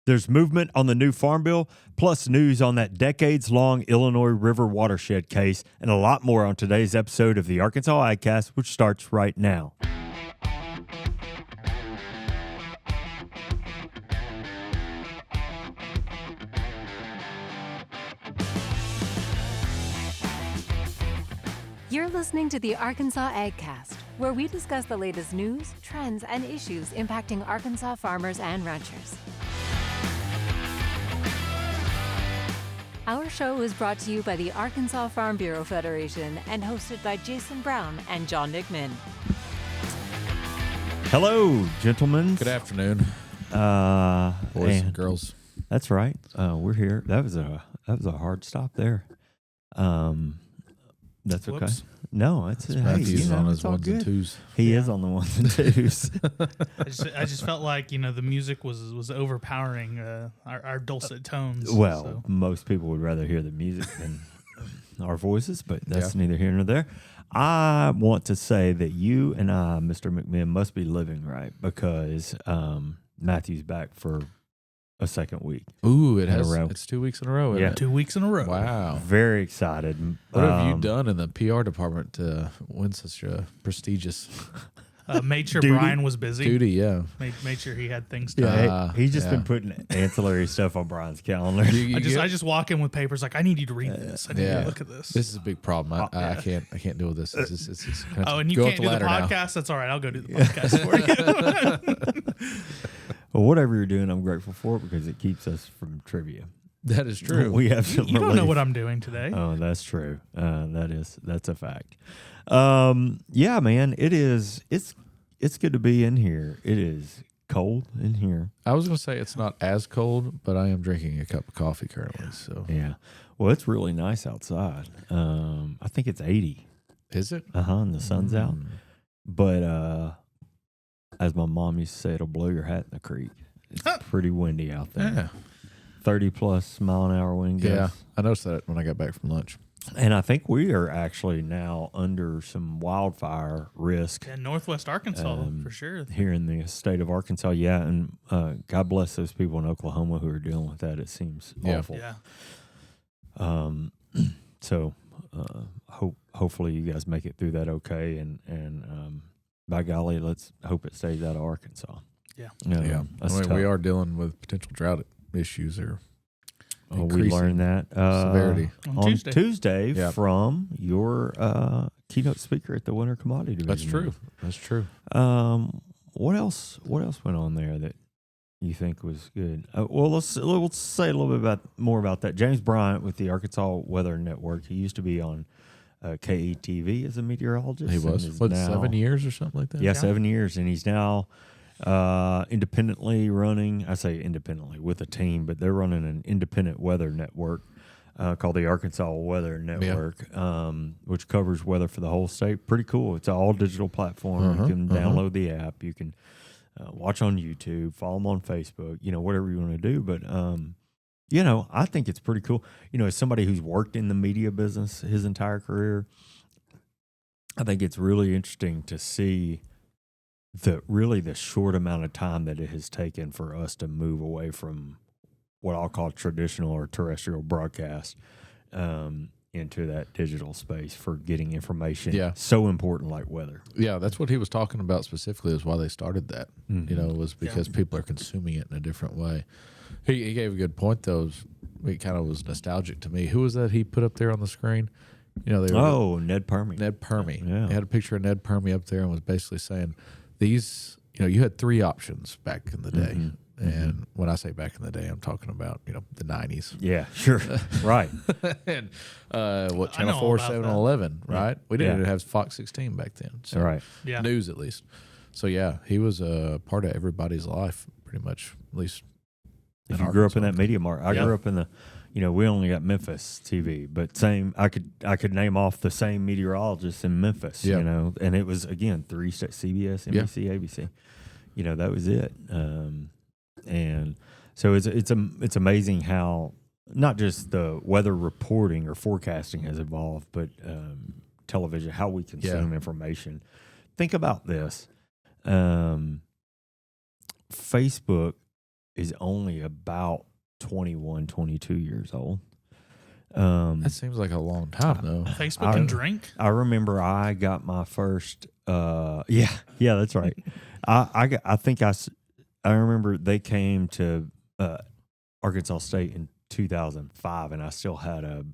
There's movement on the new Farm Bill, plus news on that decades-long Illinois River Watershed case, and a lot more on today's episode of the Arkansas AgCast, which starts right now. You're listening to the Arkansas AgCast, where we discuss the latest news, trends, and issues impacting Arkansas farmers and ranchers. Our show is brought to you by the Arkansas Farm Bureau Federation and hosted by Jason Brown and John Nickman. Hello, gentlemen. Good afternoon, boys and girls. That's right. We're here. That was a hard stop there. That's okay. Whoops. No, it's Matthew's on his it's all ones good. and twos. He is on the ones and twos. I just felt like the music was overpowering our dulcet tones. Well, so. Most people would rather hear the music than our voices, but that's neither here nor there. I want to say that you and I, Mr. McMahon, must be living right because Matthew's back for a second week. Ooh, in a row. It's 2 weeks in a row. Yeah. 2 weeks in a row. Wow. Very excited. What have you done in the PR department to win such a prestigious Made sure Duty? Brian was busy. duty? Yeah. Made sure he had things done. Yeah, he's just been putting ancillary stuff on Brian's calendar. I just walk in with papers like, I need you to read this. I need you to look at this. This is a big problem. I can't deal with this. It's and you can't do the podcast? Now. That's all right. I'll go do the podcast for you. Well, whatever you're doing, I'm grateful for it because it keeps us from trivia. That is true. We have some You don't know relief. what I'm doing today. Oh, that's true. That's a fact. Yeah, man, it is. It's good to be in here. It is cold in here. I was going to say it's not as cold, but I am drinking a cup of coffee currently. So Yeah. Well, it's really nice outside. I think it's 80. is it? And the sun's out. But as my mom used to say, it'll blow your hat in the creek. It's pretty windy out there. Yeah. 30+ mile an hour wind gusts. Yeah. I noticed that when I got back from lunch. And I think we are actually now under some wildfire risk. Yeah, Northwest Arkansas, for sure. Here in the state of Arkansas, yeah. And God bless those people in Oklahoma who are dealing with that. It seems awful. Yeah. So hopefully you guys make it through that okay. And by golly, let's hope it stays out of Arkansas. Yeah. We are dealing with potential drought issues or we learned that severity on Tuesday Yeah. from your keynote speaker at the Winter Commodity Division. That's true. What else went on there that you think was good? Well, let's say a little bit more about that. James Bryant with the Arkansas Weather Network. He used to be on KETV as a meteorologist. He was 7 years or something like that. Yeah, 7 years, and he's now independently running. I say independently with a team, but they're running an independent weather network called the Arkansas Weather Network, which covers weather for the whole state. Pretty cool. It's an all digital platform. You can download the app. You can watch on YouTube, follow them on Facebook. Whatever you want to do. But I think it's pretty cool. As somebody who's worked in the media business his entire career, I think it's really interesting to see the short amount of time that it has taken for us to move away from what I'll call traditional or terrestrial broadcast into that digital space for getting information. Yeah. So important like weather. Yeah, that's what he was talking about specifically is why they started that. Was because people are consuming it in a different way. He gave a good point though. It kind of was nostalgic to me. Who was that he put up there on the screen? Ned Permy. Ned Permy. Yeah. He had a picture of Ned Permy up there and was basically saying these, you had three options back in the day. And when I say back in the day, I'm talking about, the 90s. Yeah, sure. Right. And Channel 4, 7, and 11, right? We didn't even have Fox 16 back then. So right. Yeah. News, at least. So, yeah, he was a part of everybody's life, pretty much, at least. If you grew up in that media market, I grew up in the, we only got Memphis TV, but I could name off the same meteorologists in Memphis, and it was again 3 CBS, NBC, ABC, that was it. And so it's amazing how not just the weather reporting or forecasting has evolved, but television, how we consume information. Think about this. Facebook is only about 21, 22 years old. That seems like a long time, though. Facebook and drink. I remember I got my first. Yeah, that's right. I remember they came to Arkansas State in 2005, and I still had a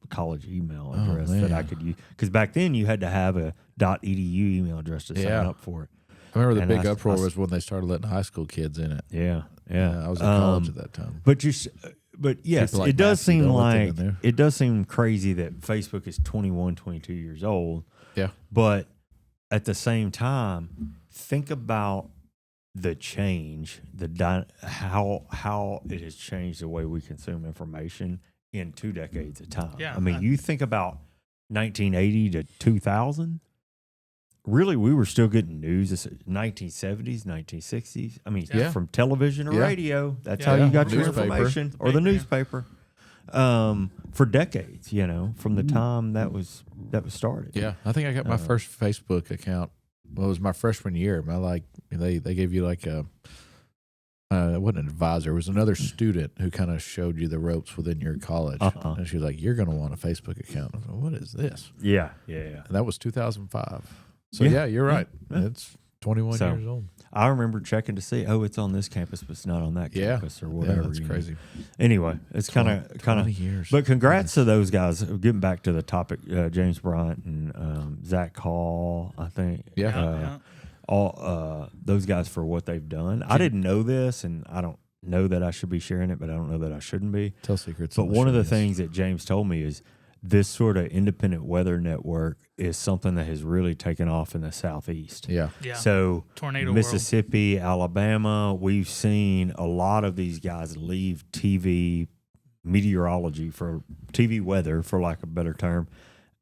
college email address that I could use, because back then you had to have a .edu email address to sign up for it. I remember the big uproar was when they started letting high school kids in it. Yeah. I was in college at that time. But yes, like it does Matthew, seem don't let them like in there. it does seem crazy that Facebook is 21, 22 years old. Yeah. But at the same time, think about the change, how it has changed the way we consume information in 2 decades of time. Yeah, I mean, you think about 1980 to 2000. Really, we were still getting news. 1970s, 1960s. I mean, from television or radio. That's how you got your information, or the newspaper. For decades, from the time that was started. Yeah, I think I got my first Facebook account. Well, it was my freshman year. They gave you like a. It wasn't an advisor. It was another student who kind of showed you the ropes within your college. And she was like, "You're going to want a Facebook account." I was like, "What is this?" Yeah. And that was 2005. So yeah, you're right. Yeah. It's 21 years old. I remember checking to see, it's on this campus, but it's not on that campus or whatever. Yeah, that's crazy. Anyway, it's kind of years. But congrats to those guys. Getting back to the topic, James Bryant and Zach Hall, I think. All those guys for what they've done. I didn't know this, and I don't know that I should be sharing it, but I don't know that I shouldn't be. Tell secrets. But one of the things that James told me is this sort of independent weather network is something that has really taken off in the Southeast. Yeah. So Tornado Mississippi, Alabama, we've seen a lot of these guys leave TV meteorology for TV weather, for lack of a better term,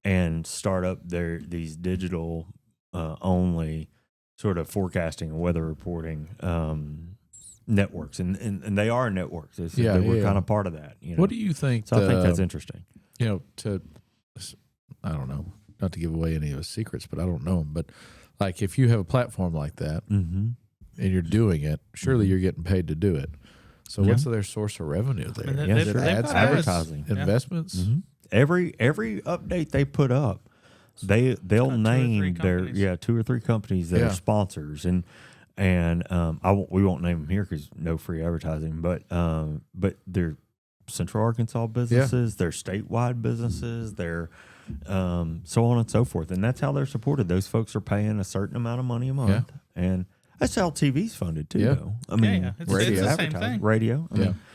and start up these digital only sort of forecasting and weather reporting networks, and they are networks. We're kind of part of that. What do you think? So I think that's interesting. I don't know, not to give away any of the secrets, but I don't know them. But like, if you have a platform like that and you're doing it, surely you're getting paid to do it. So what's their source of revenue there? They've ads, advertising, investments. Mm-hmm. Every update they put up, they'll name their 2 or 3 companies that are sponsors, and we won't name them here because no free advertising, but they're Central Arkansas businesses, they're statewide businesses, they're so on and so forth, and that's how they're supported. Those folks are paying a certain amount of money a month, and that's how TV's funded too. Though I mean, It's the same thing. Radio,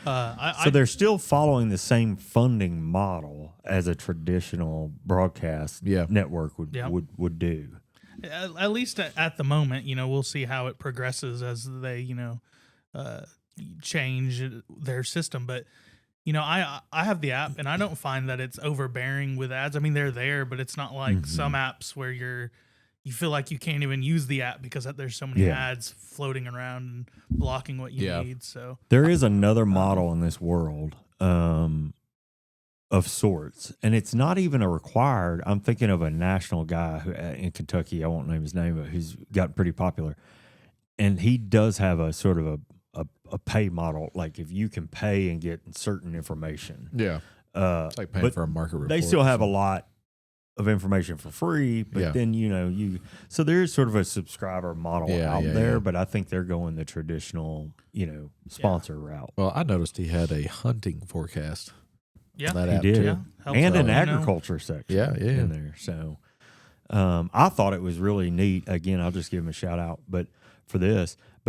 so they're still following the same funding model as a traditional broadcast network would do. At least at the moment, we'll see how it progresses as they, change their system. But, I have the app, and I don't find that it's overbearing with ads. I mean, they're there, but it's not like some apps where you feel like you can't even use the app because there's so many ads floating around and blocking what you need. So there is another model in this world of sorts, and it's not even a required. I'm thinking of a national guy in Kentucky. I won't name his name, but who's gotten pretty popular, and he does have a sort of a pay model. Like, if you can pay and get certain information, it's like paying for a market report. They still have a lot of information for free, but then so there's sort of a subscriber model out there, but I think they're going the traditional sponsor route. Well, I noticed he had a hunting forecast. Yeah, that he app did, too. and an agriculture section. In there. So I thought it was really neat. Again, I'll just give him a shout out, but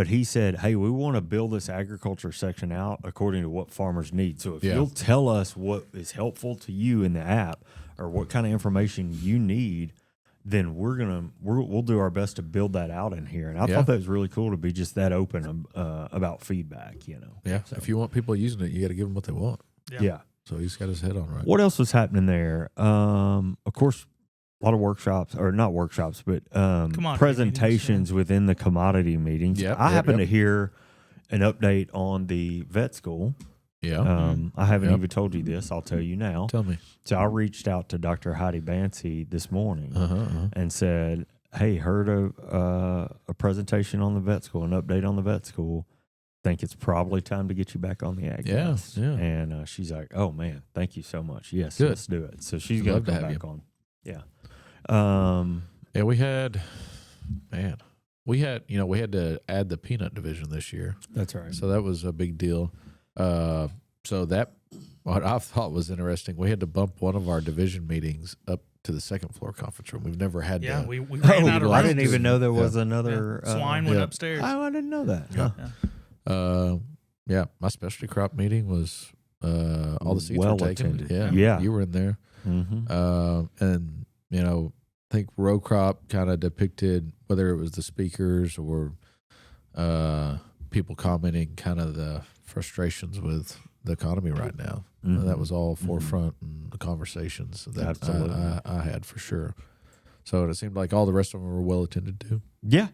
he said, "Hey, we want to build this agriculture section out according to what farmers need. So if you'll tell us what is helpful to you in the app, or what kind of information you need, then we'll do our best to build that out in here." And I thought that was really cool to be just that open about feedback. So if you want people using it, you got to give them what they want. Yeah. So he's got his head on right. What else was happening there? Of course, a lot of workshops, or not workshops, but presentations within the commodity meetings. I happened to hear an update on the vet school. I haven't even told you this. I'll tell you now. Tell me. So I reached out to Dr. Heidi Bancy this morning and said, "Hey, heard a presentation on the vet school, an update on the vet school. think it's probably time to get you back on the AgCast. Yeah. And she's like, oh, man, thank you so much. Yes, Good. let's do it. So she's going to come back on. Yeah. We had to add the peanut division this year. That's right. So that was a big deal. What I thought was interesting, we had to bump one of our division meetings up to the second floor conference room. We've never had Yeah, to. we ran out of I rooms. didn't even know there was another. Swine went upstairs. Oh, I didn't know that. Yeah. My specialty crop meeting was all the seats Well were taken. attended. Yeah, you were in there. Mm-hmm. And I think row crop kind of depicted, whether it was the speakers or people commenting, kind of the frustrations with the economy right now. Mm-hmm. That was all forefront in the conversations that Absolutely. I had for sure. So it seemed like all the rest of them were well attended to. Yeah.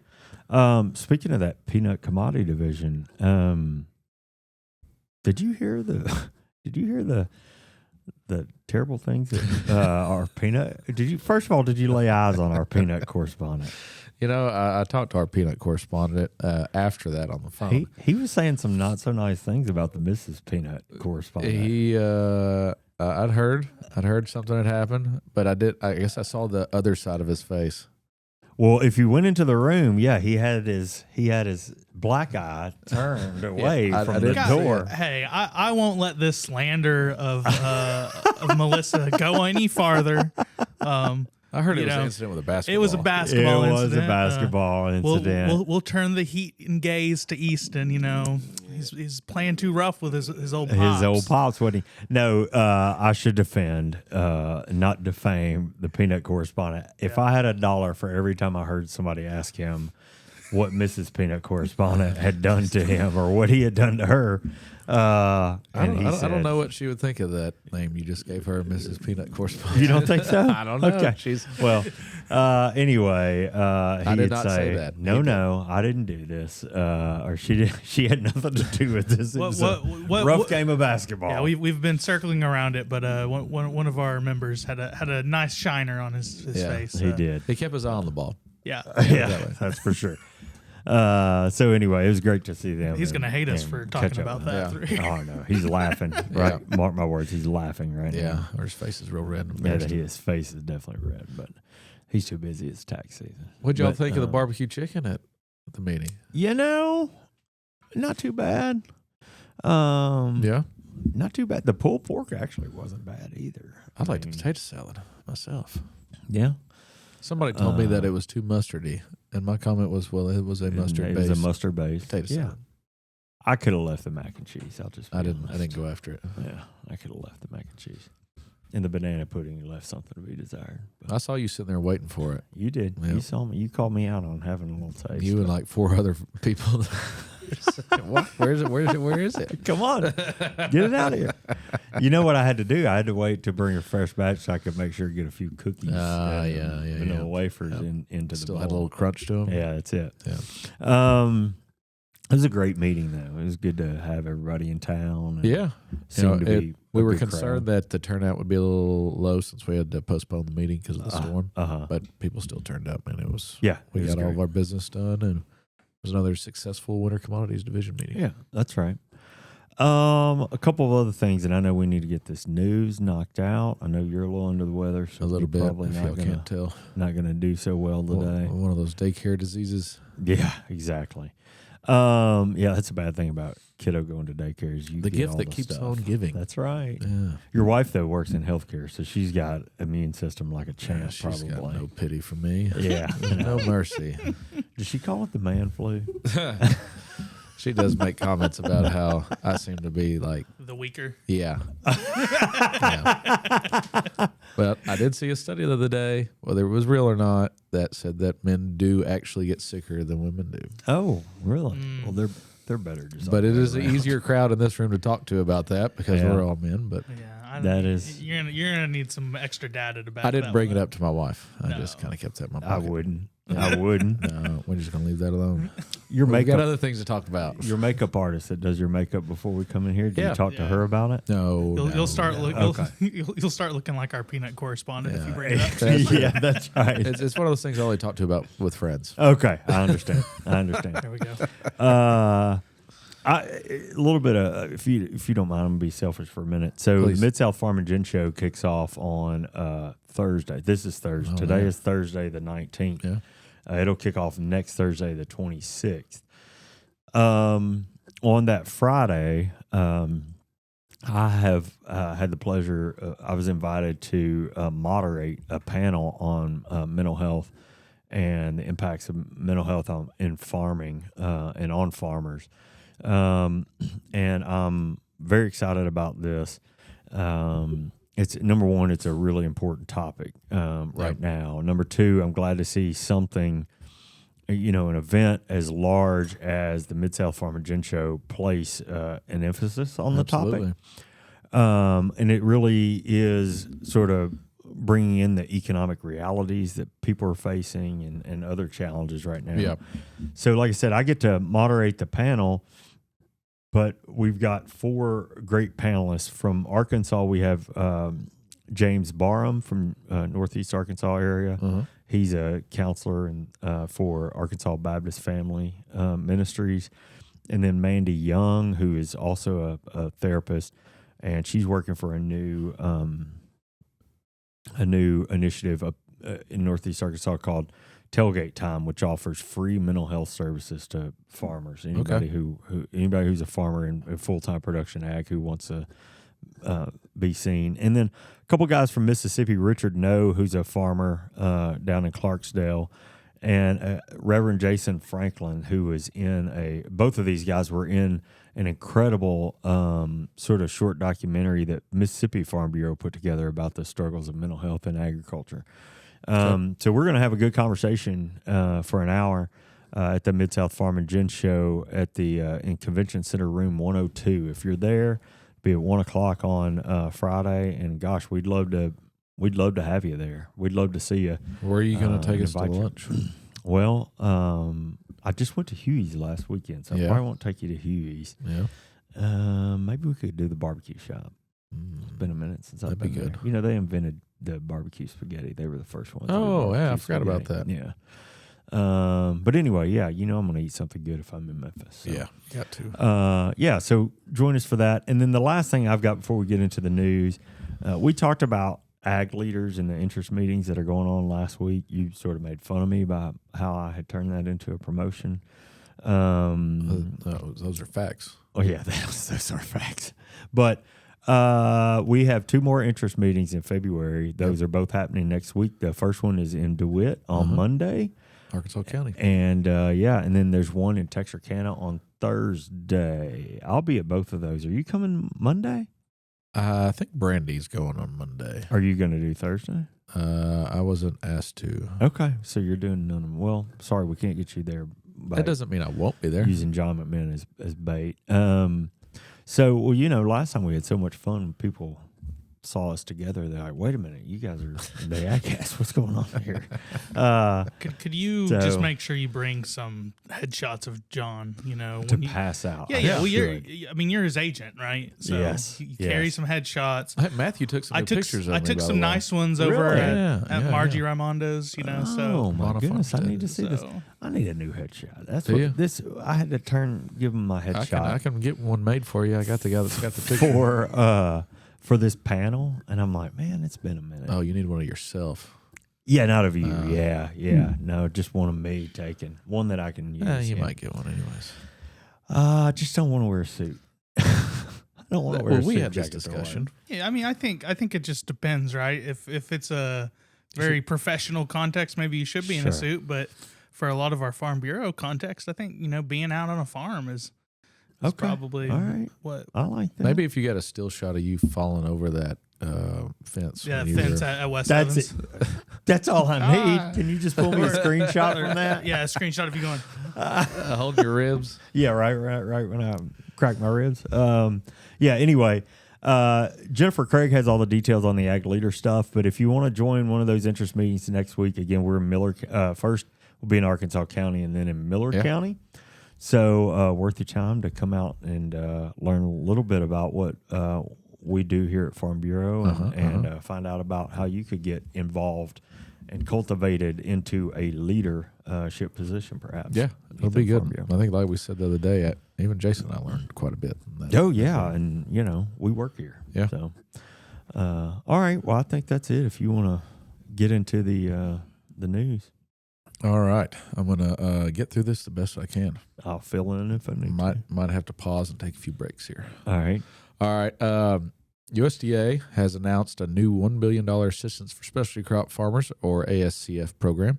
Speaking of that peanut commodity division, did you hear the terrible things that our peanut? First of all, did you lay eyes on our peanut correspondent? I talked to our peanut correspondent after that on the phone. He was saying some not so nice things about the Mrs. Peanut correspondent. I'd heard something had happened, but I guess I saw the other side of his face. Well, if you went into the room, he had his black eye turned away from the door. Hey, I won't let this slander of Melissa go any farther. I heard it was an incident with a basketball. It was a basketball incident. It was a basketball incident. We'll turn the heat and gaze to Easton. He's playing too rough with his old pops. His old pops, wasn't he? No, I should defend, not defame the peanut correspondent. If I had $1 for every time I heard somebody ask him what Mrs. Peanut correspondent had done to him or what he had done to her. I don't know what she would think of that name you just gave her, Mrs. Peanut correspondent. You don't think so? I don't know. Okay. Anyway, I did not say that. No, I didn't do this. Or she did. She had nothing to do with this. It was a rough game of basketball. Yeah, we've been circling around it, but one of our members had a nice shiner on his face. He did. He kept his eye on the ball. Yeah, that's for sure. So anyway, it was great to see them. He's going to hate us for talking about that. Oh no, he's laughing. Right, mark my words, he's laughing right now. Yeah, or his face is real red. His face is definitely red, but he's too busy. It's tax season. What'd y'all think of the barbecue chicken at the meeting? Not too bad. Yeah, not too bad. The pulled pork actually wasn't bad either. I liked the potato salad myself. Yeah. Somebody told me that it was too mustardy, and my comment was, well, it was a mustard base. It was a mustard base potato salad. I could have left the mac and cheese. I didn't go after it. Yeah, I could have left the mac and cheese. And the banana pudding left something to be desired. I saw you sitting there waiting for it. You did. Yep. You saw me. You called me out on having a little taste. You and like 4 other people. What? Where is it? Come on. Get it out of here. You know what I had to do? I had to wait to bring a fresh batch so I could make sure to get a few cookies. Vanilla wafers into Still the bowl. had a little crunch to them. Yeah, that's it. Yeah. It was a great meeting, though. It was good to have everybody in town. We were concerned that the turnout would be a little low since we had to postpone the meeting because of the storm. But people still turned up, and we got all of our business done, and it was another successful winter commodities division meeting. Yeah, that's right. A couple of other things, and I know we need to get this news knocked out. I know you're a little under the weather, so a little bit. Probably if y'all can't tell, not going to do so well today. One of those daycare diseases. Yeah, exactly. That's a bad thing about kiddo going to daycare is you the get gift all that the keeps stuff. on giving. That's right. Yeah. Your wife though works in healthcare, so she's got immune system like a champ. She's probably got no pity for me. Yeah, no mercy. Does she call it the man flu? She does make comments about how I seem to be like the weaker. Yeah. But I did see a study the other day, whether it was real or not, that said that men do actually get sicker than women do. Oh, really? Well, they're better. But it is an easier crowd in this room to talk to about that because we're all men. But you're gonna need some extra data to back. I didn't bring it up to my wife. I just kind of kept that in my pocket. I wouldn't. No, we're just gonna leave that alone. We got other things to talk about. Your makeup artist that does your makeup before we come in here. Did you talk to her about it? No. You'll start looking like our peanut correspondent if you bring it up. Yeah, that's right. It's one of those things I only talk to about with friends. Okay, I understand. There we go. A little bit of, if you don't mind, I'm gonna be selfish for a minute. So Please. the Mid-South Farm and Gin Show kicks off on Thursday. This is Thursday. Today is Thursday the 19th. Yeah. It'll kick off next Thursday the 26th. On that Friday, I have had the pleasure. I was invited to moderate a panel on mental health and the impacts of mental health in farming and on farmers. And I'm very excited about this. It's number one, it's a really important topic right now. Number two, I'm glad to see something, an event as large as the Mid-South Farm and Gin Show place an emphasis on the topic. And it really is sort of bringing in the economic realities that people are facing and other challenges right now. Yeah. So like I said, I get to moderate the panel, but we've got 4 great panelists. From Arkansas, we have James Barham from Northeast Arkansas area. Uh-huh. He's a counselor for Arkansas Baptist Family Ministries. And then Mandy Young, who is also a therapist, and she's working for a new initiative in Northeast Arkansas called Tailgate Time, which offers free mental health services to farmers. Anybody who's a farmer in full-time production ag who wants to be seen. And then a couple guys from Mississippi, Richard Noe, who's a farmer down in Clarksdale, and Reverend Jason Franklin, who was both of these guys were in an incredible sort of short documentary that Mississippi Farm Bureau put together about the struggles of mental health in agriculture. So we're going to have a good conversation for an hour at the Mid-South Farm and Gin Show at the in Convention Center Room 102. If you're there, be at 1 o'clock on Friday, and gosh, we'd love to have you there. We'd love to see you. Where are you going to take us to lunch? Well, I just went to Huey's last weekend, so I probably won't take you to Huey's. Yeah. Maybe we could do the barbecue shop. It's been a minute since I've been good. there. They invented the barbecue spaghetti. They were the first ones. Oh, yeah, I forgot about that. Yeah. But anyway, I'm going to eat something good if I'm in Memphis. So. Yeah, got to. So join us for that. And then the last thing I've got before we get into the news, we talked about ag leaders and the interest meetings that are going on last week. You sort of made fun of me about how I had turned that into a promotion. Those are facts. Oh, yeah, those are facts. But we have 2 more interest meetings in February. Those are both happening next week. The first one is in DeWitt on Monday. Arkansas County. And, and then there's one in Texarkana on Thursday. I'll be at both of those. Are you coming Monday? I think Brandy's going on Monday. Are you going to do Thursday? I wasn't asked to. Okay, so you're doing none of them. Well, sorry, we can't get you there. That doesn't mean I won't be there. Using John McMahon as bait. Last time we had so much fun, people saw us together. They're like, wait a minute, you guys are the AgCast. What's going on here? Could you just make sure you bring some headshots of John, to pass out? Yeah. Well, you're his agent, right? So yes. you carry some headshots. I think Matthew took some pictures of me, I took by some the way. nice ones over at Margie yeah. Raimondo's, Oh, so. my goodness, I need to see this. So. I need a new headshot. That's Do you? what this. I had to give him my headshot. I can get one made for you. I got the guy that's got the picture. For this panel, and I'm like, man, it's been a minute. Oh, you need one of yourself. Yeah, not of you. No, just one of me taken. One that I can use. You might get one anyways. I just don't want to wear a suit. I don't want to wear a suit. We had this jacket discussion. Yeah, I think it just depends, right? If it's a very professional context, maybe you should be in a suit. But for a lot of our Farm Bureau context, I think being out on a farm is probably all right. What I like that. Maybe if you got a still shot of you falling over that fence. Yeah, fence at West That's Evans. it. That's all I need. Can you just pull me a screenshot from that? Yeah, a screenshot if you're going. Hold your ribs. Yeah, right when I crack my ribs. Anyway, Jennifer Craig has all the details on the Ag Leader stuff, but if you want to join one of those interest meetings next week, again, we're in Miller. First, we'll be in Arkansas County and then in Miller County. So worth your time to come out and learn a little bit about what we do here at Farm Bureau and find out about how you could get involved and cultivated into a leadership position, perhaps. Yeah, it'll be good. I think, like we said the other day, Even Jason and I learned quite a bit from that. Oh, yeah. And, we work here. Yeah. So, all right. Well, I think that's it if you want to get into the news. All right. I'm going to get through this the best I can. I'll fill in if I need Might have to pause and take a few breaks here. All right. All right. USDA has announced a new $1 billion Assistance for Specialty Crop Farmers, or ASCF program,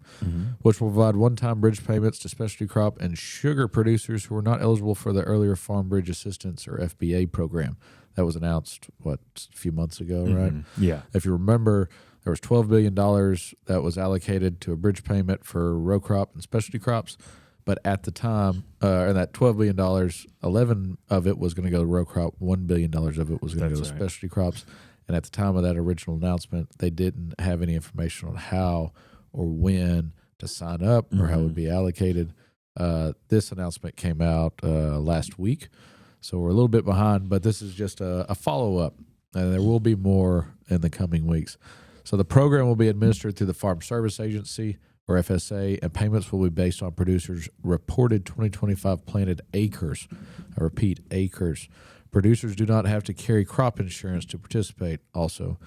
which will provide one-time bridge payments to specialty crop and sugar producers who are not eligible for the earlier Farm Bridge Assistance, or FBA program. That was announced, a few months ago, right? Yeah. If you remember, there was $12 billion that was allocated to a bridge payment for row crop and specialty crops. But at the time, that $12 billion, 11 of it was going to go to row crop, $1 billion of it was going to go to specialty crops. And at the time of that original announcement, they didn't have any information on how or when to sign up or how it would be allocated. This announcement came out last week, so we're a little bit behind, but this is just a follow-up, and there will be more in the coming weeks. So the program will be administered through the Farm Service Agency, or FSA, and payments will be based on producers' reported 2025 planted acres. I repeat, acres. Producers do not have to carry crop insurance to participate also.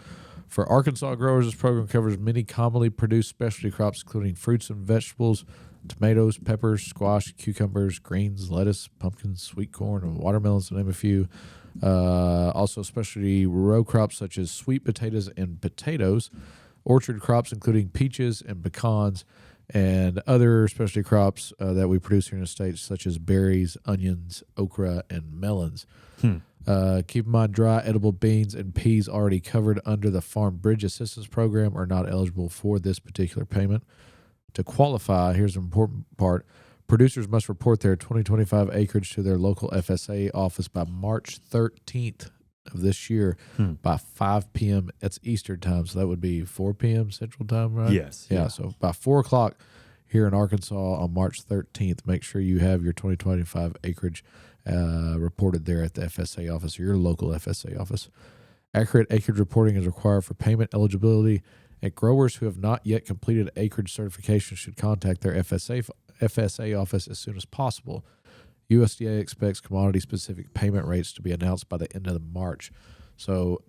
For Arkansas growers, this program covers many commonly produced specialty crops, including fruits and vegetables, tomatoes, peppers, squash, cucumbers, greens, lettuce, pumpkins, sweet corn, and watermelons, to name a few. Also specialty row crops such as sweet potatoes and potatoes, orchard crops including peaches and pecans, and other specialty crops that we produce here in the States, such as berries, onions, okra, and melons. Keep in mind, dry edible beans and peas already covered under the Farm Bridge Assistance Program are not eligible for this particular payment. To qualify, here's an important part. Producers must report their 2025 acreage to their local FSA office by March 13th of this year by 5 p.m. That's Eastern time, so that would be 4 p.m. Central time, right? Yes. Yeah, so by 4 o'clock here in Arkansas on March 13th, make sure you have your 2025 acreage reported there at the FSA office or your local FSA office. Accurate acreage reporting is required for payment eligibility, and growers who have not yet completed acreage certification should contact their FSA office as soon as possible. USDA expects commodity-specific payment rates to be announced by the end of March. So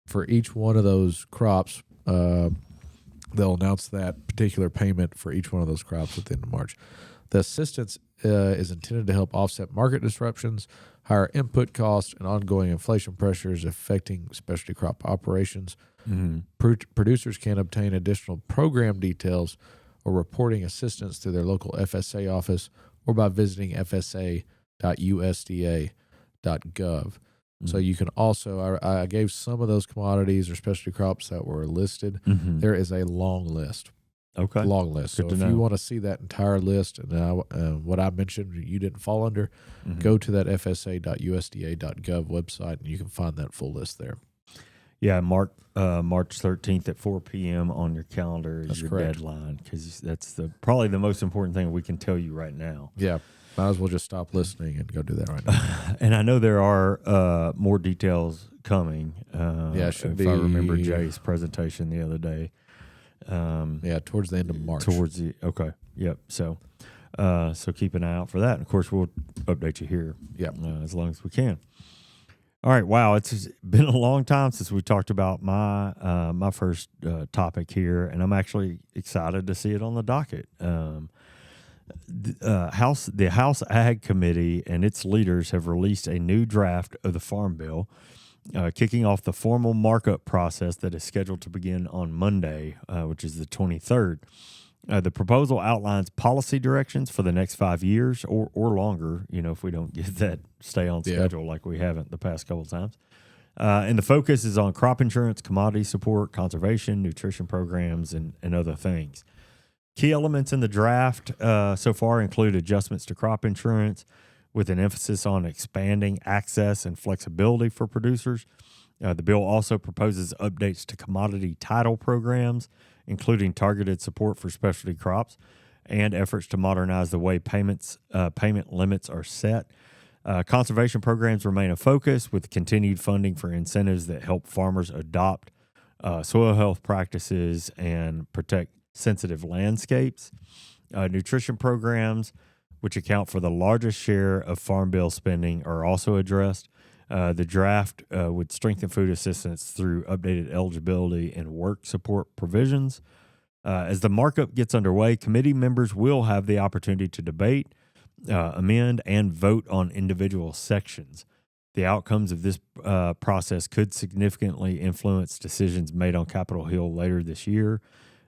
for each one of those crops, they'll announce that particular payment for each one of those crops at the end of March. The assistance is intended to help offset market disruptions, higher input costs, and ongoing inflation pressures affecting specialty crop operations. Producers can obtain additional program details or reporting assistance through their local FSA office or by visiting fsa.usda.gov. So you can also, I gave some of those commodities or specialty crops that were listed. There is a long list. Okay. Long list. Good so if you want to see that entire list and what I mentioned you didn't fall under, go to that fsa.usda.gov website and you can find that full list there. Yeah, March 13th at 4 p.m. on your calendar is your deadline, because that's probably the most important thing we can tell you right now. Yeah, might as well just stop listening and go do that right now. And I know there are more details coming. Yeah, it should if be. I remember Jay's presentation the other day. Yeah, towards the end of March. Okay, yep. So keep an eye out for that. And of course, we'll update you here. As long as we can. All right. Wow, it's been a long time since we talked about my first topic here, and I'm actually excited to see it on the docket. The House Ag Committee and its leaders have released a new draft of the Farm Bill, kicking off the formal markup process that is scheduled to begin on Monday, which is the 23rd. The proposal outlines policy directions for the next 5 years or longer, if we don't get that stay on schedule like we haven't the past couple of times. And the focus is on crop insurance, commodity support, conservation, nutrition programs, and other things. Key elements in the draft so far include adjustments to crop insurance with an emphasis on expanding access and flexibility for producers. The bill also proposes updates to commodity title programs, including targeted support for specialty crops and efforts to modernize the way payment limits are set. Conservation programs remain a focus, with continued funding for incentives that help farmers adopt soil health practices and protect sensitive landscapes. Nutrition programs which account for the largest share of Farm Bill spending, are also addressed. The draft would strengthen food assistance through updated eligibility and work support provisions. As the markup gets underway, committee members will have the opportunity to debate, amend, and vote on individual sections. The outcomes of this process could significantly influence decisions made on Capitol Hill later this year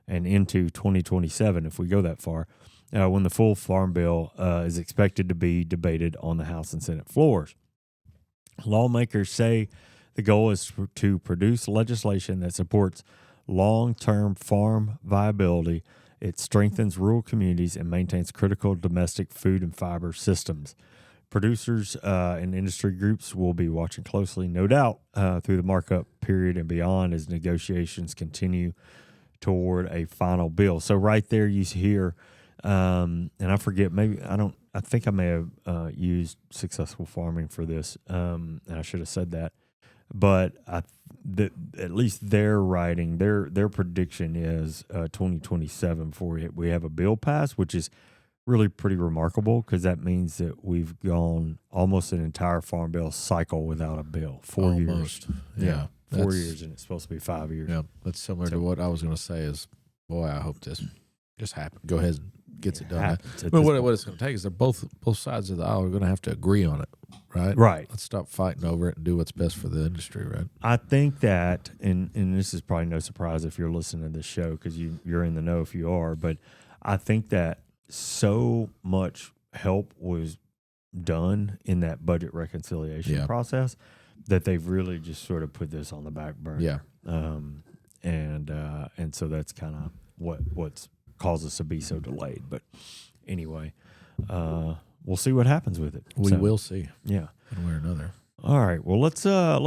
and into 2027, if we go that far, when the full Farm Bill is expected to be debated on the House and Senate floors. Lawmakers say the goal is to produce legislation that supports long-term farm viability. It strengthens rural communities and maintains critical domestic food and fiber systems. Producers and industry groups will be watching closely, no doubt, through the markup period and beyond as negotiations continue toward a final bill. So right there you hear, and I forget, I think I may have used successful farming for this, and I should have said that. But at least their writing, their prediction is 2027 before we have a bill passed, which is really pretty remarkable because that means that we've gone almost an entire Farm Bill cycle without a bill. 4 years. Yeah. 4 years, and it's supposed to be 5 years. Yeah, that's similar to what I was going to say is, boy, I hope this just happens. Go ahead and gets it done. Well, what it's going to take is they're both sides of the aisle are going to have to agree on it, right? Right. Let's stop fighting over it and do what's best for the industry, right? I think that, and this is probably no surprise if you're listening to this show because you're in the know if you are, but I think that so much help was done in that budget reconciliation process that they've really just sort of put this on the back burner. Yeah. And so that's kind of what's caused us to be so delayed. But anyway, we'll see what happens with it. We will see. Yeah. One way or another. All right. Well, let's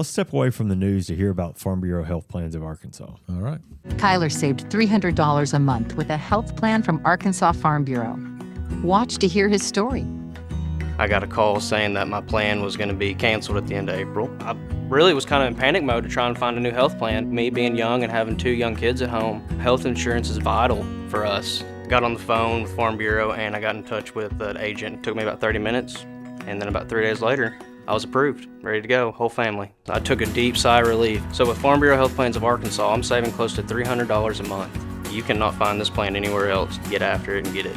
step away from the news to hear about Farm Bureau health plans of Arkansas. All right. Kyler saved $300 a month with a health plan from Arkansas Farm Bureau. Watch to hear his story. I got a call saying that my plan was going to be canceled at the end of April. I really was kind of in panic mode to try and find a new health plan. Me being young and having 2 young kids at home, health insurance is vital for us. Got on the phone with Farm Bureau and I got in touch with an agent. It took me about 30 minutes, and then about 3 days later, I was approved, ready to go, whole family. I took a deep sigh of relief. So with Farm Bureau Health Plans of Arkansas, I'm saving close to $300 a month. You cannot find this plan anywhere else. Get after it and get it.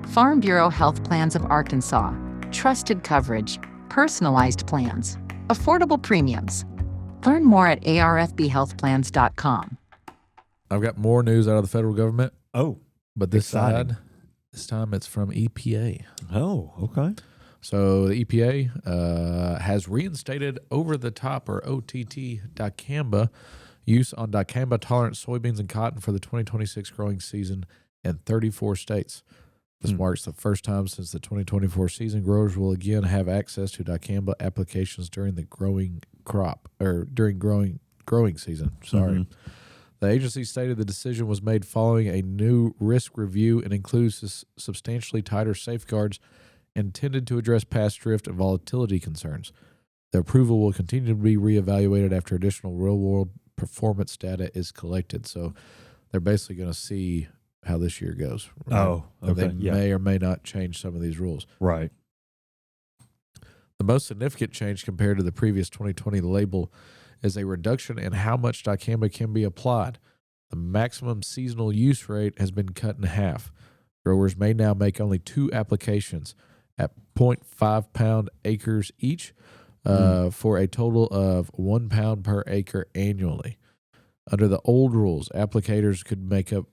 Farm Bureau Health Plans of Arkansas. Trusted coverage, personalized plans, affordable premiums. Learn more at arfbhealthplans.com. I've got more news out of the federal government. Oh, but this time it's from EPA. Oh, okay. So the EPA has reinstated over-the-top, or OTT, dicamba use on dicamba-tolerant soybeans and cotton for the 2026 growing season in 34 states. This marks the first time since the 2024 season growers will again have access to dicamba applications during the growing season. The agency stated the decision was made following a new risk review and includes substantially tighter safeguards intended to address past drift and volatility concerns. The approval will continue to be reevaluated after additional real-world performance data is collected. So they're basically going to see how this year goes. Right? Oh, okay. They may or may not change some of these rules. Right. The most significant change compared to the previous 2020 label is a reduction in how much dicamba can be applied. The maximum seasonal use rate has been cut in half. Growers may now make only 2 applications at 0.5 pound acres each for a total of 1 pound per acre annually. Under the old rules, applicators could make up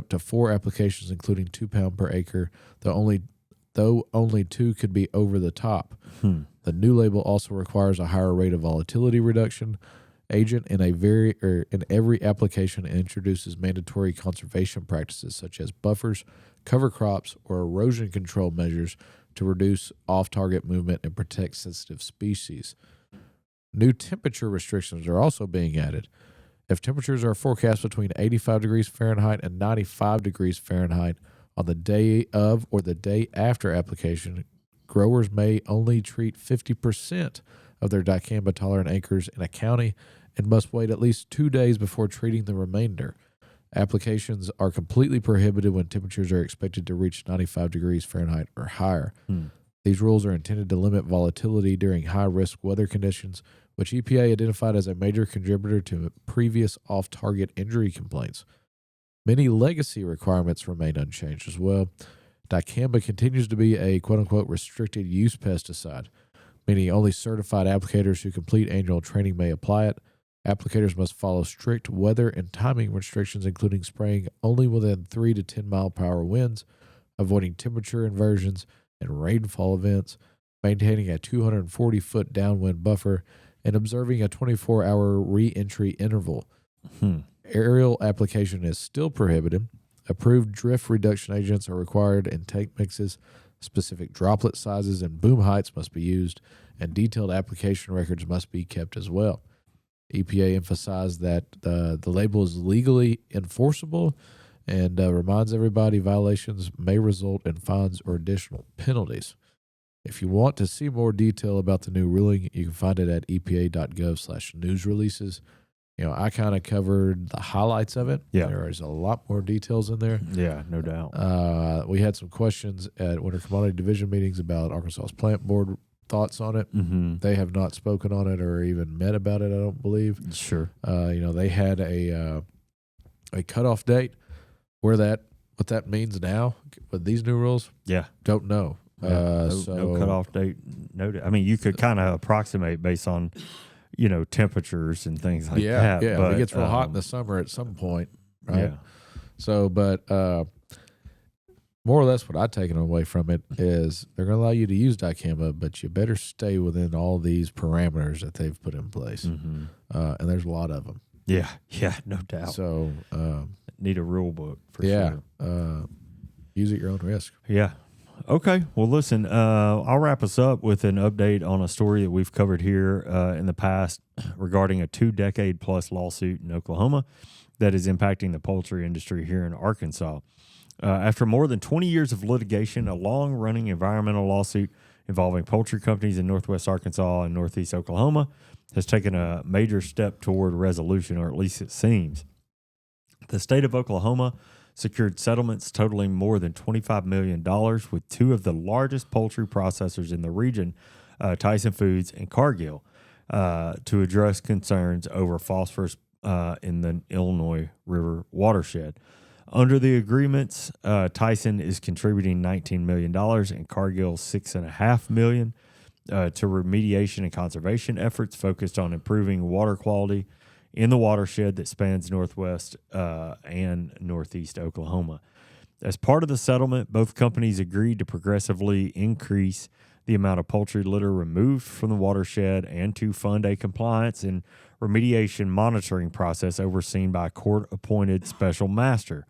to 4 applications, including 2 pound per acre, though only 2 could be over the top. The new label also requires a higher rate of volatility reduction agent in every application, and introduces mandatory conservation practices such as buffers, cover crops, or erosion control measures to reduce off-target movement and protect sensitive species. New temperature restrictions are also being added. If temperatures are forecast between 85 degrees Fahrenheit and 95 degrees Fahrenheit on the day of or the day after application, growers may only treat 50% of their dicamba-tolerant acres in a county and must wait at least 2 days before treating the remainder. Applications are completely prohibited when temperatures are expected to reach 95 degrees Fahrenheit or higher. These rules are intended to limit volatility during high-risk weather conditions, which EPA identified as a major contributor to previous off-target injury complaints. Many legacy requirements remain unchanged as well. Dicamba continues to be a quote-unquote restricted use pesticide, meaning only certified applicators who complete annual training may apply it. Applicators must follow strict weather and timing restrictions, including spraying only within 3 to 10 mile per hour winds, avoiding temperature inversions and rainfall events, maintaining a 240-foot downwind buffer, and observing a 24-hour re-entry interval. Aerial application is still prohibited. Approved drift reduction agents are required in tank mixes. Specific droplet sizes and boom heights must be used, and detailed application records must be kept as well. EPA emphasized that the label is legally enforceable and reminds everybody violations may result in fines or additional penalties. If you want to see more detail about the new ruling, you can find it at epa.gov/news releases. I kind of covered the highlights of it. Yeah. There is a lot more details in there. Yeah, no doubt. We had some questions at Winter Commodity Division meetings about Arkansas's Plant Board thoughts on it. They have not spoken on it or even met about it, I don't believe. Sure. They had a cutoff date what that means now with these new rules. Yeah. Don't know. No cutoff date noted. I mean, you could kind of approximate based on, temperatures and things like that. Yeah, but it gets real hot in the summer at some point, right? Yeah. So, but more or less what I've taken away from it is they're going to allow you to use dicamba, but you better stay within all these parameters that they've put in place. And there's a lot of them. Yeah, no doubt. So, need a rule book for sure. Use at your own risk. Yeah. Okay. Well, listen, I'll wrap us up with an update on a story that we've covered here in the past regarding a 2-decade-plus lawsuit in Oklahoma that is impacting the poultry industry here in Arkansas. After more than 20 years of litigation, a long-running environmental lawsuit involving poultry companies in northwest Arkansas and northeast Oklahoma has taken a major step toward resolution, or at least it seems. The state of Oklahoma secured settlements totaling more than $25 million with two of the largest poultry processors in the region, Tyson Foods and Cargill, to address concerns over phosphorus in the Illinois River Watershed. Under the agreements, Tyson is contributing $19 million and Cargill $6.5 million to remediation and conservation efforts focused on improving water quality in the watershed that spans northwest and northeast Oklahoma. As part of the settlement, both companies agreed to progressively increase the amount of poultry litter removed from the watershed and to fund a compliance and remediation monitoring process overseen by a court-appointed special master.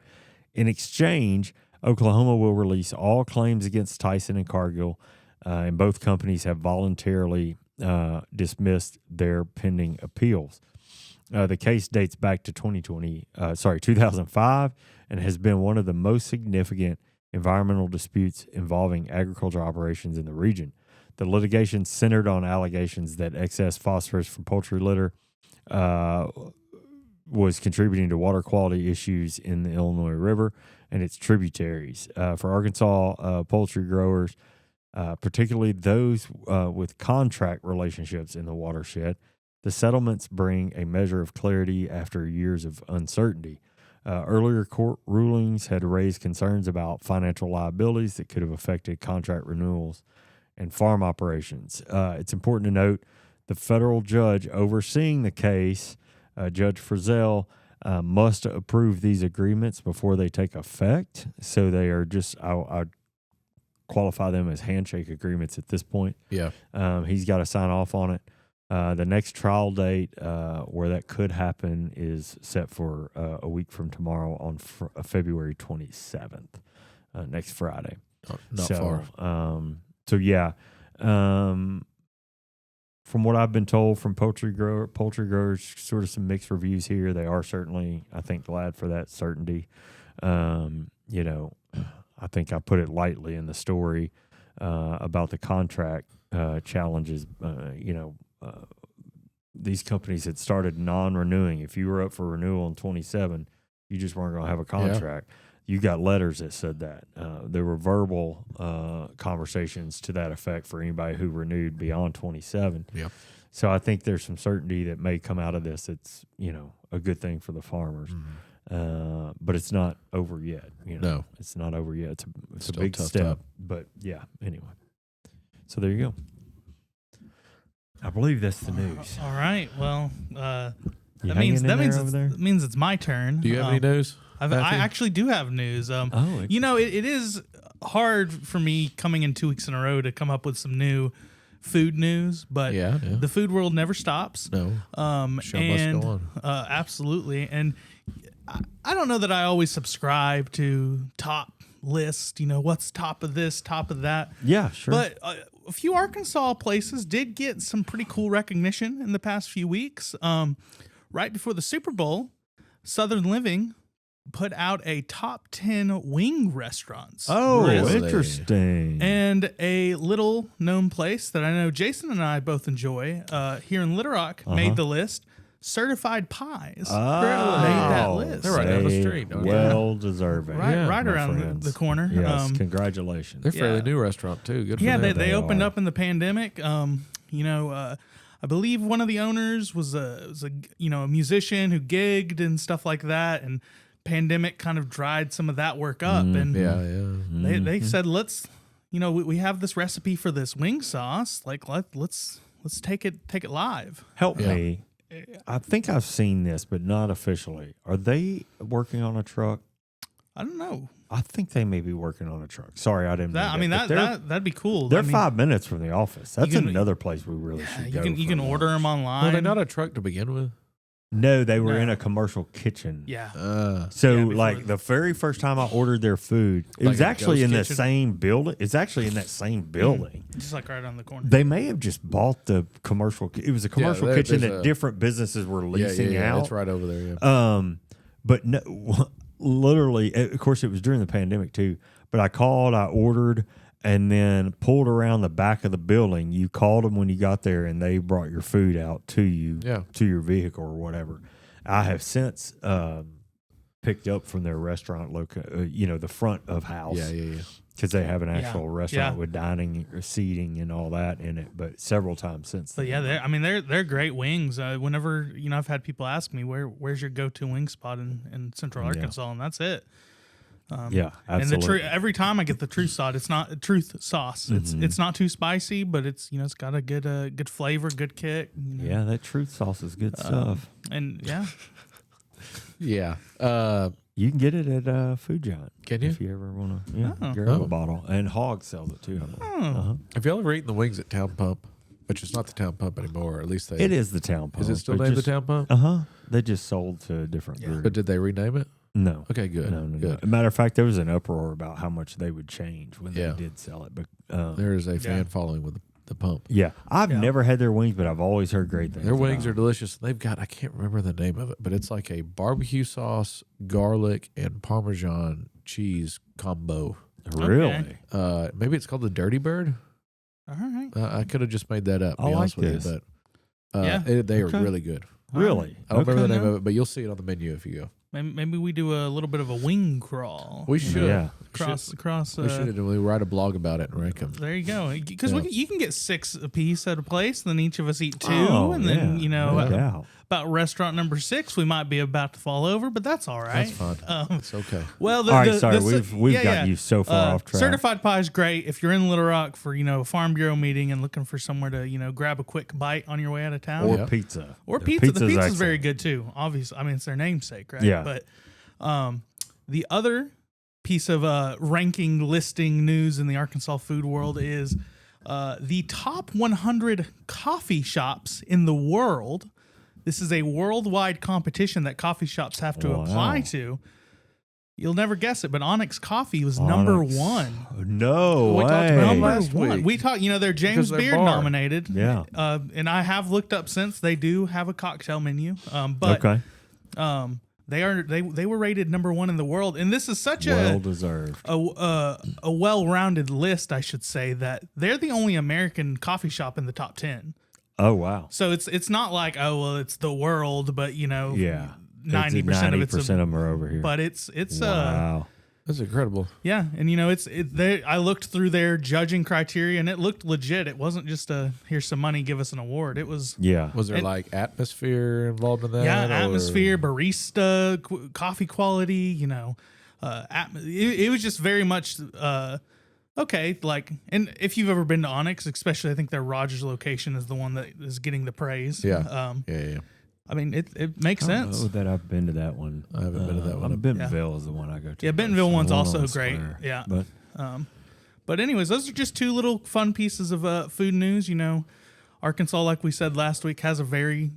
In exchange, Oklahoma will release all claims against Tyson and Cargill, and both companies have voluntarily dismissed their pending appeals. The case dates back to 2005 and has been one of the most significant environmental disputes involving agricultural operations in the region. The litigation centered on allegations that excess phosphorus from poultry litter was contributing to water quality issues in the Illinois River and its tributaries. For Arkansas poultry growers, particularly those with contract relationships in the watershed, the settlements bring a measure of clarity after years of uncertainty. Earlier court rulings had raised concerns about financial liabilities that could have affected contract renewals and farm operations. It's important to note the federal judge overseeing the case, Judge Frizzell, must approve these agreements before they take effect. So they are just, I qualify them as handshake agreements at this point. Yeah. He's got to sign off on it. The next trial date where that could happen is set for a week from tomorrow on February 27th, next Friday. Not far. From what I've been told from poultry growers, sort of some mixed reviews here. They are certainly, I think, glad for that certainty. I think I put it lightly in the story about the contract challenges. These companies had started non-renewing. If you were up for renewal in 27, You just weren't going to have a contract. You got letters that said that. There were verbal conversations to that effect for anybody who renewed beyond 27. Yep. So I think there's some certainty that may come out of this. It's, a good thing for the farmers. But it's not over yet. No. It's not over yet. It's a Still big tough step. time. But, yeah, anyway. So there you go. I believe that's the news. All right. Well, You that hanging means in that there means over there? it means it's my turn. Do you have any news? I actually do have news. It is hard for me coming in 2 weeks in a row to come up with some new food news, but the food world never stops. No. Show must go on. Absolutely. And I don't know that I always subscribe to top list, what's top of this, top of that. Yeah, sure. But a few Arkansas places did get some pretty cool recognition in the past few weeks. Right before the Super Bowl, Southern Living put out a top 10 wing restaurants. Oh, Really? interesting. And a little known place that I know Jason and I both enjoy here in Little Rock made the list. Certified Pies made that list. They're right down the street. Well deserved. Right around the corner. Yes, congratulations. They're a fairly new restaurant, too. Good for Yeah, them. they opened are. up in the pandemic. I believe one of the owners was a musician who gigged and stuff like that, and pandemic kind of dried some of that work up. And they said, let's, we have this recipe for this wing sauce. Like let's take it live. Help me. I think I've seen this, but not officially. Are they working on a truck? I don't know. I think they may be working on a truck. Sorry, I didn't. That'd be cool. They're 5 minutes from the office. That's another place we really should go. You can order them online. Were they not a truck to begin with? No, they were in a commercial kitchen. Yeah. The very first time I ordered their food, it was a actually in ghost the kitchen? same building. It's actually in that same building. Just like right on the corner. They may have just bought the commercial. It was a commercial kitchen there's that a- different businesses were leasing out. It's right over there. Yeah. But no, literally, of course, it was during the pandemic too. But I called, I ordered, and then pulled around the back of the building. You called them when you got there, and they brought your food out to you, to your vehicle or whatever. I have since picked up from their restaurant the front of house. Yeah. Because they have an actual restaurant with dining, seating, and all that in it. But several times since But then. they're great wings. Whenever I've had people ask me where's your go-to wing spot in Central Arkansas, and that's it. Yeah, absolutely. And every time I get the truth sauce, it's not truth sauce. It's not too spicy, but it's it's got a good flavor, good kick. Yeah, that truth sauce is good stuff. And Yeah. You can get it at Food Giant. Can you? If you ever want to grab a bottle. And Hog sells it too. Have y'all ever eaten the wings at Town Pump? Which is not the Town Pump anymore, or at least they. It is the Town Pump. Is it still named the Town Pump? They just sold to a different group. But did they rename it? No. Okay, good. No. Good. Matter of fact, there was an uproar about how much they would change when they did sell it. But There is a fan following with the pump. yeah, I've never had their wings, but I've always heard great things. Their wings about are delicious. They've got, I can't remember the name of it, but it's like a barbecue sauce, garlic, and Parmesan cheese combo. them. Really? Maybe it's called the Dirty Bird. all right. I could have just made that up. To I be like honest with this. you, but they are Okay. really good. Really? I don't remember the name Okay. of it, but you'll see it on the menu if you go. Maybe we do a little bit of a wing crawl. We should. Yeah. Across. We should. We write a blog about it and rank them. There you go. Because Yeah. you can get 6 a piece at a place, then each of us eat 2, Oh, and then no doubt. about restaurant number 6, we might be about to fall over, but that's all right. That's fine. It's okay. Well, All right, sorry, we've got you so far off track. Certified Pie is great if you're in Little Rock for a Farm Bureau meeting and looking for somewhere to grab a quick bite on your way out of town. Or Yeah. pizza. Or Their pizza. The pizza's pizza's very excellent. good too. Obviously, I mean it's their namesake, right? Yeah. But the other piece of ranking listing news in the Arkansas food world is the top 100 coffee shops in the world. This is a worldwide competition that coffee shops have to apply to. You'll never guess it, but Onyx Coffee was number 1. No We talked about way. them Number last 1. week. We talked, they're James they're Beard bar. nominated. Yeah. And I have looked up since they do have a cocktail menu. But Okay. they were rated number 1 in the world, and this is such Well deserved. a well-rounded list, I should say, that they're the only American coffee shop in the top 10. Oh wow. So it's not like it's the world, but Yeah. 90% of it's of them are over here. But it's wow. That's incredible. Yeah, and I looked through their judging criteria and it looked legit. It wasn't just here's some money, give us an award. It was Was there like atmosphere involved in that? Yeah, atmosphere, barista, coffee quality. It was just very much okay. Like, and if you've ever been to Onyx, especially, I think their Rogers location is the one that is getting the praise. Yeah. I mean, it makes sense. Oh, that I've been to that one. I haven't been to that one. Bentonville is the one I go to. Yeah, Bentonville one's also great. Square. Yeah. But anyways, those are just two little fun pieces of food news. Arkansas, like we said last week, has a very,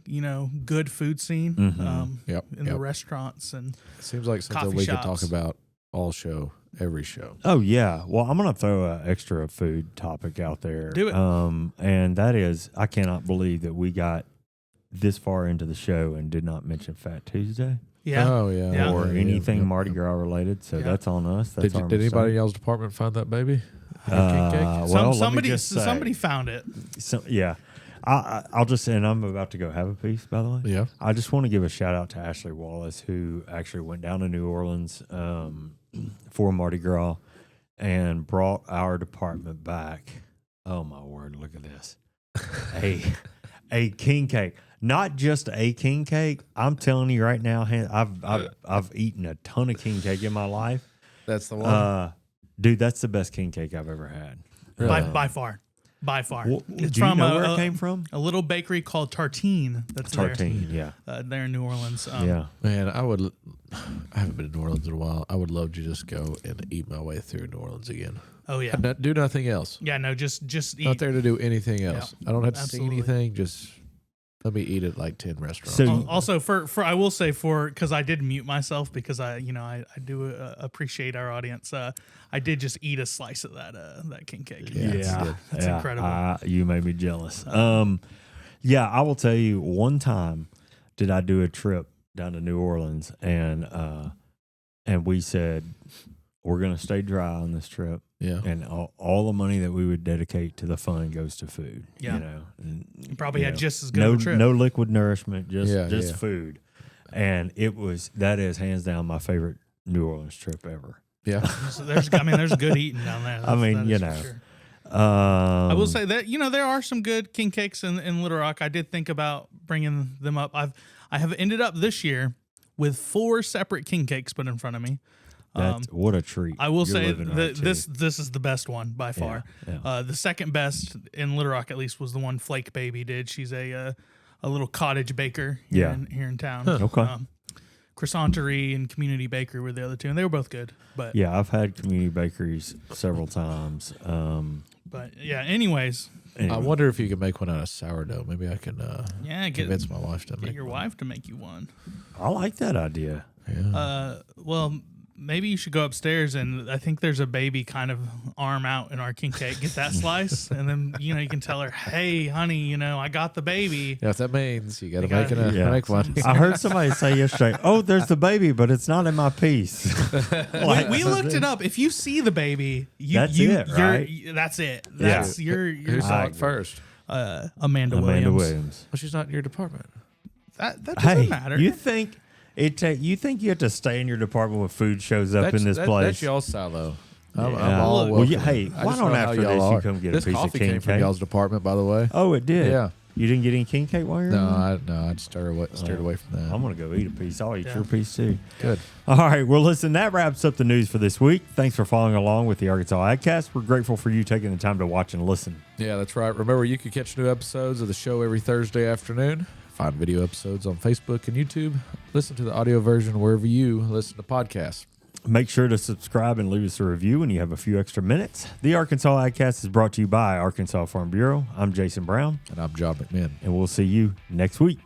good food scene in the restaurants and it seems like something coffee we shops. could talk about every show. Oh, yeah. Well, I'm going to throw an extra food topic out there. Do it. And that is, I cannot believe that we got this far into the show and did not mention Fat Tuesday. Yeah. Oh, yeah. Yeah. Or Yeah, anything yeah, Mardi yeah. Gras related. So that's on us. That's Did anybody in y'all's department find that baby? well, somebody found it. So, yeah. I'll just say, and I'm about to go have a piece, by the way. Yeah. I just want to give a shout out to Ashley Wallace, who actually went down to New Orleans for Mardi Gras and brought our department back. Oh, my word. Look at this. A king cake. Not just a king cake. I'm telling you right now, I've eaten a ton of king cake in my life. That's the one. Dude, that's the best king cake I've ever had. By far. Well, It's do you from know where it came from? a little bakery called Tartine. That's Tartine, yeah. there in New Orleans. Yeah. Man, I haven't been to New Orleans in a while. I would love to just go and eat my way through New Orleans again. Oh yeah. Do nothing else. Yeah, no, just eat. Not there to do anything else. Yeah, I don't have to absolutely. see anything. Just let me eat at like 10 restaurants. So- Also, for I will say because I did mute myself because I do appreciate our audience. I did just eat a slice of that king cake. Yeah. That's incredible. You made me jealous. Yeah, I will tell you. One time, did I do a trip down to New Orleans, and we said we're going to stay dry on this trip. Yeah. And all the money that we would dedicate to the fund goes to food. Yeah. And, You probably had know, just as good of a trip. No liquid nourishment, just Yeah. food. And that is hands down my favorite New Orleans trip ever. Yeah. So there's good eating down there. I mean, that is for sure. I will say that there are some good king cakes in Little Rock. I did think about bringing them up. I have ended up this year with 4 separate king cakes put in front of me. What a treat. I will You're say living that right, this too. is the best one by far. Yeah. The second best in Little Rock, at least, was the one Flake Baby did. She's a little cottage baker here in town. Okay. Croissanterie and Community Bakery were the other two, and they were both good. But Yeah, I've had community bakeries several times. but yeah. Anyways, Anyway. I wonder if you could make one out of sourdough. Maybe I can convince my wife to get make your one. wife to make you one. I like that idea. Yeah. Well, maybe you should go upstairs, and I think there's a baby kind of arm out in our king cake. Get that slice, and then you can tell her, "Hey, honey, I got the baby." Yeah, if that means you got to gotta- make one. I heard somebody say yesterday, "Oh, there's the baby, but it's not in my piece." We looked it up. If you see the baby, That's it, right? That's it. Yeah. That's Who your saw it first? Amanda Williams. Well, she's not in your department. That doesn't Hey, matter. you think you think you have to stay in your department when food shows up in this place? That's y'all's silo. I'm Yeah. all Well, welcome. hey, I why just don't know how after y'all this you are. come get a this piece of coffee king came from cake? y'all's department, by the way. Oh, it did. Yeah. You didn't get any king cake while you were No, in? I'd steered away from that. I'm gonna go eat a piece. I'll eat Yeah. your piece too. Good. All right. Well, listen, that wraps up the news for this week. Thanks for following along with the Arkansas AgCast. We're grateful for you taking the time to watch and listen. Yeah, that's right. Remember, you can catch new episodes of the show every Thursday afternoon. Find video episodes on Facebook and YouTube. Listen to the audio version wherever you listen to podcasts. Make sure to subscribe and leave us a review when you have a few extra minutes. The Arkansas AgCast is brought to you by Arkansas Farm Bureau. I'm Jason Brown, And I'm John McMinn. and we'll see you next week.